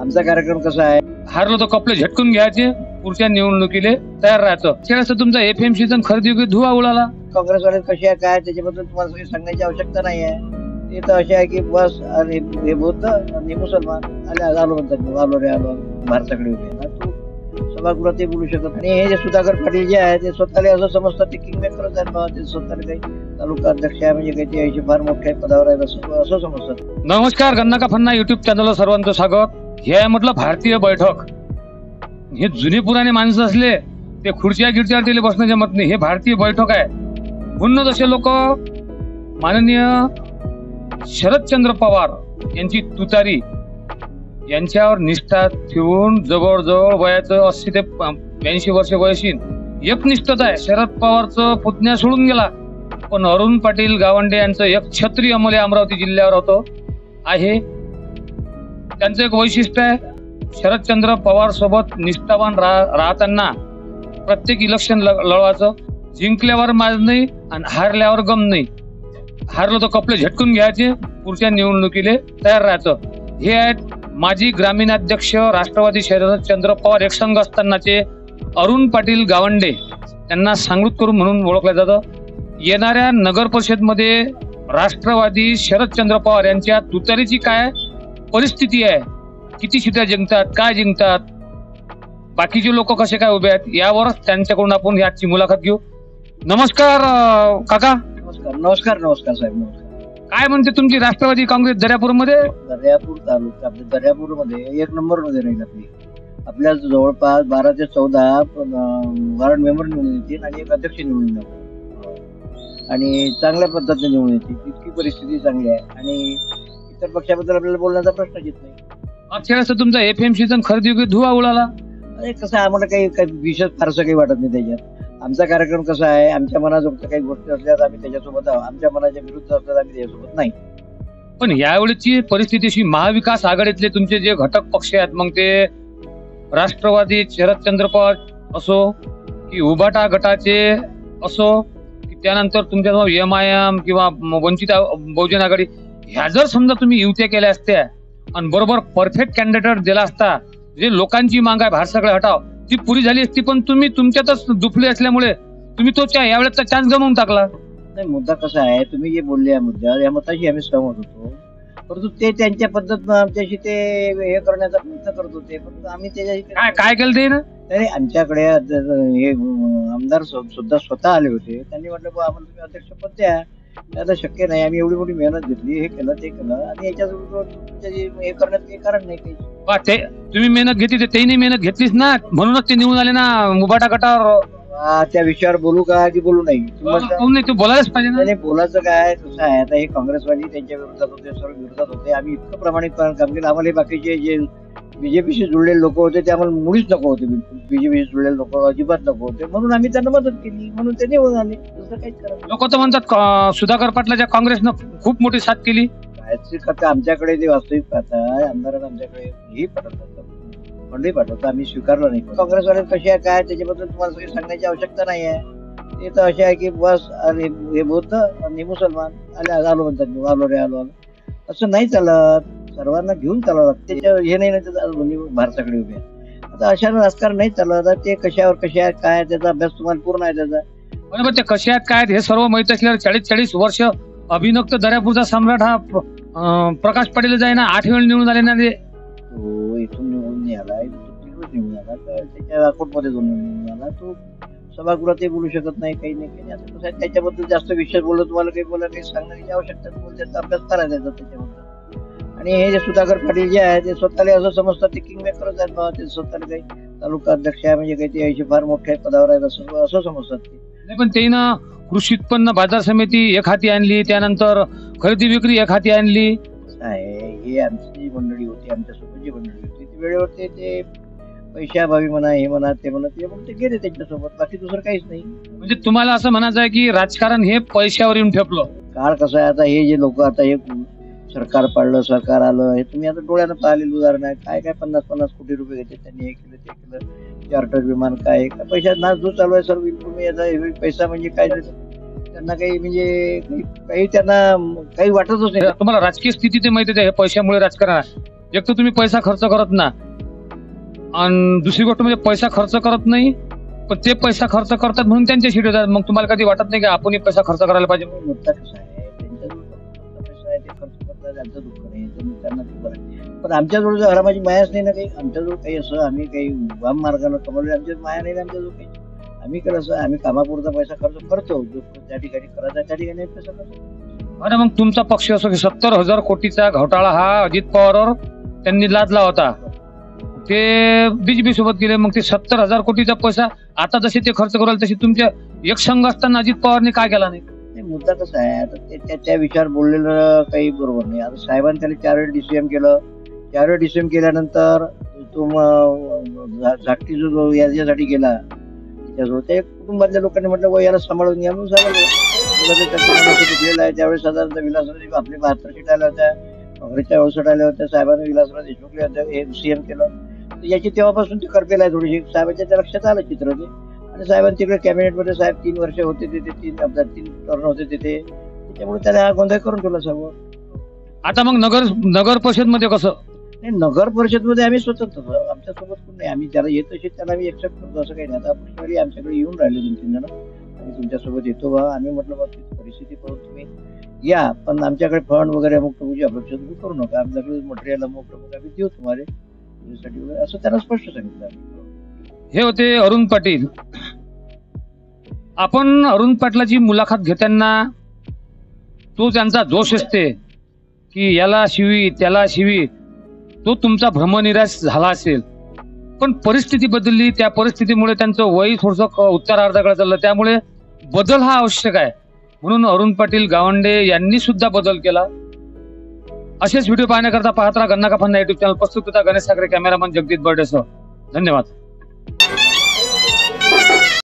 आमचा कार्यक्रम कसा आहे, हारलो तर कपडे झटकून घ्यायचे, पुढच्या निवडणुकीले तयार राहायचं. त्यावेळेस तुमचा एफएमसी खरेदी धुवा उडाला. काँग्रेसवाले कसे आहे काय त्याच्याबद्दल तुम्हाला काही सांगण्याची आवश्यकता नाही आहे. ते तर असे आहे की बस आणि हे बौद्ध आणि मुसलमान आलो म्हणतात, आलो रे आलो भारताकडे उभे. तू सभागृहात ते बोलू शकत. आणि हे जे सुधाकर पाटील जे आहे ते स्वतःला असं समजतात ते किंग मेकरच आहेत बाबा. ते स्वतःला काही तालुका अध्यक्ष आहे म्हणजे काही ते ऐशी फार मोठ्या पदावर आहेत असं समजतात. नमस्कार, गन्ना का फन्ना युट्यूब चॅनलवर सर्वांचं स्वागत. हे आहे म्हटलं भारतीय बैठक. हे जुने पुराणे माणसं असले ते खुर्च्या गिरच्यावर तिला बसणं जमत नाही. हे भारतीय बैठक आहे. म्हणून जसे लोक माननीय शरदचंद्र पवार यांची तुतारी यांच्यावर निष्ठा ठेवून जवळजवळ वयाचं 80 ते 82 वर्ष वयशीन एकनिष्ठता आहे. शरद पवारचं पुतण्या सोडून गेला, पण अरुण पाटील गावंडे यांचं एक क्षत्रिय अमले अमरावती जिल्ह्यावर होतं आहे. त्यांचं एक वैशिष्ट्य आहे, शरदचंद्र पवार सोबत निष्ठावान राहताना प्रत्येक इलेक्शन लढवायचं. जिंकल्यावर माज नाही आणि हारल्यावर गम नाही. हारलो तर कपडे झटकून घ्यायचे, पुढच्या निवडणुकीले तयार राहायचं. हे आहेत माजी ग्रामीणाध्यक्ष राष्ट्रवादी शरदचंद्र पवार एक संघ असतानाचे अरुण पाटील गावंडे. त्यांना सांगृत करून म्हणून ओळखलं जातं. येणाऱ्या नगर परिषदमध्ये राष्ट्रवादी शरदचंद्र पवार यांच्या तुतारीची काय परिस्थिती आहे, किती सीटा जिंकतात, काय जिंकतात, बाकीचे लोक कसे काय उभे आहेत, यावरच त्यांच्याकडून आपण आजची मुलाखत घेऊ. नमस्कार काका. नमस्कार साहेब. नमस्कार. काय म्हणते तुमची राष्ट्रवादी काँग्रेस दर्यापूरमध्ये? दर्यापूर तालुका आपल्या दर्यापूरमध्ये 1 नंबरमध्ये राहील. आपल्या जवळपास 12 ते 14 वार्ड मेंबर निवडून येतील आणि एक अध्यक्ष निवडून येणार आणि चांगल्या पद्धतीने निवडून येतील. इतकी परिस्थिती चांगली आहे आणि इतर पक्षाबद्दल आपल्याला बोलण्याचा प्रश्नच येत नाही. मागच्या वेळेस तुमचा एफएमसी खरेदी धुवा उडाला. अरे कसं आम्हाला काही विशेष फारसं काही वाटत नाही त्याच्यात. आमचा कार्यक्रम कसा आहे, आमच्या मनाजोगत्या काही गोष्टी असल्यास आम्ही त्याच्यासोबत आहोत, आमच्या मनाच्या विरुद्ध असल्यास आम्ही त्याच्यासोबत नाही. पण यावेळेची परिस्थिती अशी, महाविकास आघाडीतले तुमचे जे घटक पक्ष आहेत, मग ते राष्ट्रवादी शरदचंद्र पवार असो की उभाटा गटाचे असो की त्यानंतर तुमच्या MIM किंवा वंचित बहुजन आघाडी, ह्या जर समजा तुम्ही युत्या केल्या असत्या आणि बरोबर परफेक्ट कॅन्डिडेट दिला असता, जे लोकांची मांग आहे बाहेर सगळे हटाव, ती पुरी झाली असती. पण तुम्ही तुमच्यातच दुफले असल्यामुळे तुम्ही तो यावेळेचा चान्स गमावून टाकला. नाही, मुद्दा कसा आहे, तुम्ही जे बोलले या मुद्द्यावर, या मताशी आम्ही सहमत होतो. परंतु ते त्यांच्या पद्धतीनं आमच्याशी ते हे करण्याचा प्रयत्न करत होते. परंतु आम्ही त्याच्याशी काय केलं ते ना, तरी आमच्याकडे हे आमदार सुद्धा स्वतः आले होते. त्यांनी म्हटलं आम्हाला तुम्ही अध्यक्षपद द्या. आता शक्य नाही, आम्ही एवढी मोठी मेहनत घेतली, हे केलं ते केलं आणि याच्यात हे करण्यात काही कारण नाही काही. तुम्ही मेहनत घेतली, तेही मेहनत घेतलीच ना, म्हणूनच ते निवडून आले ना उभाटा गटावर. त्या विषयावर बोलू का की बोलू नाही? तू बोलायलाच पाहिजे ना. बोलायचं काय कसं आहे, आता हे काँग्रेसवादी त्यांच्या विरोधात होते, सर्व विरोधात होते. आम्ही इतकं प्रामाणिक काम केलं. आम्हाला हे बाकीचे जे बीजेपीशी जुळलेले लोक होते ते आम्हाला मुळीच नको होते. बीजेपीशी जुळलेले लोक अजिबात नको होते, म्हणून आम्ही त्यांना मदत केली, म्हणून ते निवडून आले. दुसरं काहीच करायचं. लोक तर म्हणतात सुधाकर पाटलाच्या काँग्रेसनं खूप मोठी साथ केली. काय आमच्याकडे जे वास्तविक पाहता आमदारांना आमच्याकडे हेही पाठवतात, फंडही पाठवतात, आम्ही स्वीकारलं नाही. काँग्रेसवाले कसे आहे काय त्याच्याबद्दल तुम्हाला काही सांगण्याची आवश्यकता नाही आहे. ते तर असे आहे की बस आणि हे बौद्ध आणि मुसलमान आलो म्हणतात, आलो रे आलो असं नाही चालत. सर्वांना घेऊन चालावं लागतं. त्याच्या हे नाही दोन्ही भारताकडे उभे. आता अशा राजकारण नाही चालत. ते कशावर कसे आहेत काय त्याचा अभ्यास तुम्हाला पूर्ण आहे त्याचा. बरोबर, ते कसे आहेत काय हे सर्व माहित असल्यावर 40 वर्ष अभिनक्त दर्यापूरचा सम्राट हा प्रकाश पाटील जाई ना 8 वेळ निवडून आले ना. ते तो इथून निवडून नाही आला, निवडून आला तर त्याच्या अकोटमध्ये जाऊन निवडून आला. तो सभागृहात बोलू शकत नाही, काही नाही काही. आता कसं आहे त्याच्याबद्दल जास्त विषय बोलत तुम्हाला काही सांगण्याची आवश्यकता नाही. त्याचा अभ्यास करायचा त्याच्याबद्दल. आणि हे जे सुधाकर पाटील जे आहे ते स्वतःला असं समजतात ते किंग मेकरच आहेत बाबा. ते स्वतःला काही तालुका अध्यक्ष आहे म्हणजे काही ते ऐशी फार मोठ्या पदावर आहेत असं समजतात ते. पण ते ना कृषी उत्पन्न बाजार समिती एक हाती आणली, त्यानंतर खरेदी विक्री एक हाती आणली. हे आमची मंडळी होती, आमच्यासोबत जी मंडळी होती ती वेळेवर ते पैशाभावी म्हणा, हे म्हणा ते म्हणा, ते गेले त्यांच्यासोबत. बाकी दुसरं काहीच नाही. म्हणजे तुम्हाला असं म्हणायचं आहे की राजकारण हे पैशावर येऊन ठेपलं. काळ कसं आहे, आता हे जे लोक आता हे सरकार पाडलं, सरकार आलं, हे तुम्ही आता डोळ्यानं पाहिलेलं उदाहरण आहे. काय 50-50 कोटी रुपये घेते त्यांनी, हे केलं ते केलं, चार्टर विमान काय पैशात नाच जो चालू आहे सर्व. तुम्ही याचा पैसा म्हणजे काय त्यांना काही म्हणजे काही त्यांना काही वाटतच नाही. तुम्हाला राजकीय स्थिती ते माहिती आहे, पैशामुळे राजकारण आहे. एक तर तुम्ही पैसा खर्च करत ना, आणि दुसरी गोष्ट म्हणजे पैसा खर्च करत नाही, पण ते पैसा खर्च करतात म्हणून त्यांच्या सीट होतात. मग तुम्हाला कधी वाटत नाही की आपण पैसा खर्च करायला पाहिजे? मुद्दा कसा आहे, त्यांच्याजवळ पैसा आहे, ते खर्च करतात, त्यांचं दुःख नाही, त्यांना ते बरं आहे. पण आमच्याजवळ जर हरामाची मायाच नाही ना काही, आमच्याजवळ काही असं आम्ही काही वाम मार्गाने कमवले, आमच्या माया नाही ना आमच्याजवळ काही. आम्ही केलं असं, आम्ही कामापुरता पैसा खर्च करतो, जो त्या ठिकाणी करायचा त्या ठिकाणी पैसा करतो. अरे मग तुमचा पक्ष असो की 70,000 कोटीचा घोटाळा हा अजित पवारवर त्यांनी लादला होता, ते बीजेपी सोबत गेले. मग ते 70,000 कोटीचा पैसा आता जसे ते खर्च कराल तशी तुमच्या एक संघ असताना अजित पवारने काय केला नाही? नाही, मुद्दा कसा आहे, आता त्या विचार बोललेलं काही बरोबर नाही. आता साहेबांनी त्याला 4 वेळ DCM केलं. 4 वेळ DCM केल्यानंतर तो झाकटी जो याच्यासाठी गेला, त्याच्याजवळ त्या कुटुंबातल्या लोकांनी म्हटलं याला सांभाळून घ्या म्हणून सांगितलं. त्यावेळेस साधारणतः विलासराव आपले 72 सीट आल्या होत्या, काँग्रेसच्या 64 आल्या होत्या. साहेबांनी विलासराव देशमुखले होते हे CM केलं. याची तेव्हापासून ते करपेल आहे थोडीशी. साहेबांच्या त्या लक्षात आलं चित्र ते, आणि साहेबांनी तिकडे कॅबिनेटमध्ये साहेब 3 वर्ष होते तिथे, 3 टर्न होते तिथे, त्याच्यामुळे त्याने हा गोंधळ करून ठेवला सर्व. आता मग नगर परिषद मध्ये कसं? नाही, नगर परिषदमध्ये आम्ही स्वतंत्र, आमच्यासोबत कोण नाही. आम्ही ज्याला येत असेल त्याला आम्ही एक्सेप्ट करतो, असं काही नाही. आता पर्सनली आमच्याकडे येऊन राहिले 2-3 जण, आम्ही तुमच्यासोबत येतो बा. आम्ही म्हटलं बा परिस्थिती पाहून तुम्ही या, पण आमच्याकडे फंड वगैरे अमुक तुमची अपेक्षा तुम्ही करू नका. आमच्याकडे मटेरियल अमुक आम्ही देऊ तुम्हाला त्यासाठी वगैरे, असं त्यांना स्पष्ट सांगितलं. हे होते अरुण पाटील. आपण अरुण पाटलाची मुलाखत घेताना तो त्यांचा जोश असते की याला शिवी त्याला शिवी, तो तुमचा भ्रमनिराश झाला असेल. पण परिस्थिती बदलली, त्या परिस्थितीमुळे त्यांचं वय थोडंसं उत्तरार्धाकडे चाललं, त्यामुळे बदल हा आवश्यक आहे. म्हणून अरुण पाटील गावंडे यांनी सुद्धा बदल केला. असेच व्हिडिओ पाहण्याकरता पाहत राहा गन्ना का फन्ना युट्यूब चॅनल. प्रस्तुत होता गणेश सागरे, कॅमेरामन जगदीश बर्डेसह. धन्यवाद.